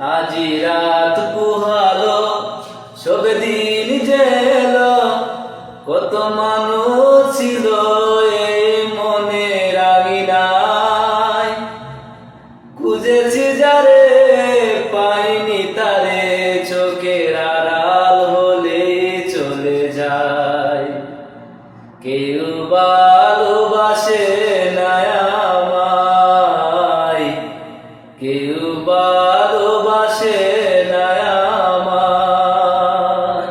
আজি রাত পুহালো সব দিন জেলো, কত মানুষ ছিল এই মনের আঙিনায়। খুঁজেছি যারে পাইনি তারে, চোখের আড়াল হলে চলে যায়। কেউ ভালোবাসে না আমায়, কেউ ভালোবাসে না আমায়।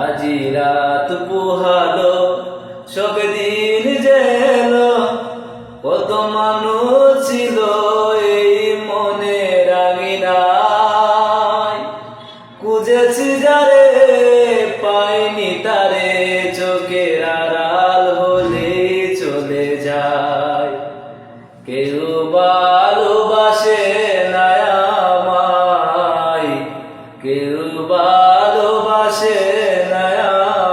আজি রাত পোহালো সব দিন জেলো, কত মানুষ ছিল এই মনের আঙিনায়। খুঁজেছি যারে পাইনি তারে, চোখের আড়াল হলে চলে যায়। কেউ ভালোবাসে না আমায়, কেউ ভালোবাসে না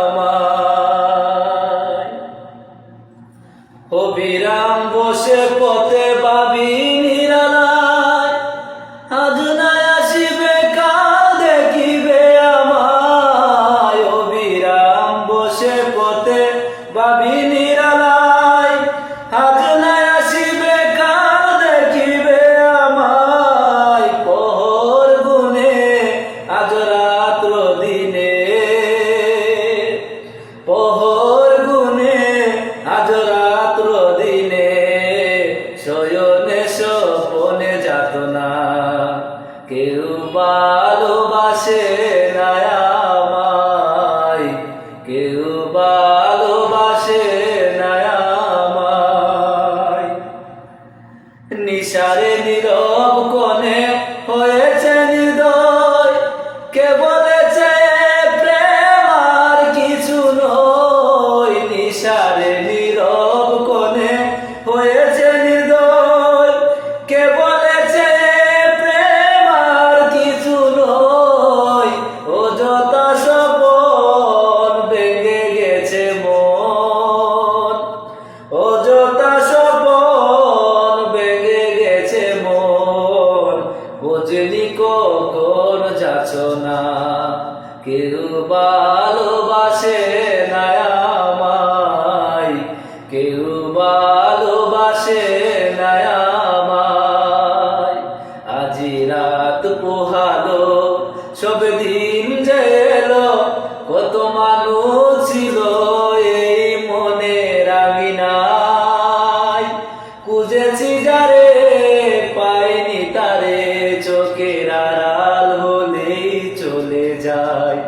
আমায়। অবিরাম বসে পথে ভাবি নিরালায়, আজ না আসিবে কাল দেখিবে আমায়। অবিরাম বসে পথে ভাবি নিরালায়, আজ না আসিবে কাল দেখিবে আমায়। পহর গুনে আজ রাত্র দিনে, পহর গুনে আজ রাত্র দিনে, শয়নে স্বপনে যাতনা। কেউ ভালোবাসে না আমায়, কেউ ভালোবাসে না আমায়। নিশারে নীরব কোণে হয়েছে হৃদয়, কে বলেছে প্রেম আর কিছু নয়। নিশারে নীরব কোণে হয়েছে হৃদয়, কে বলেছে প্রেম আর কিছু নয়। অযথা স্বপন ভেঙে গেছে মন, অযথা স্বপন ভেঙে গেছে মন। বোঝেনি কখন যাচনা, কেউ ভালোবাসে না আমায়, কেউ ভালোবাসে না আমায়। আজি রাত পোহালো সব দিন জেলো, কত মানুষ ছিল এই মনের আঙিনায়। খুঁজেছি যারে পাইনি তারে, চোখের আড়াল হলেই চলে যায়।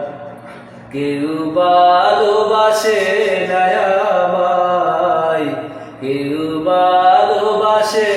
কেউ ভালোবাসে না আমায়, কেউ ভালোবাসে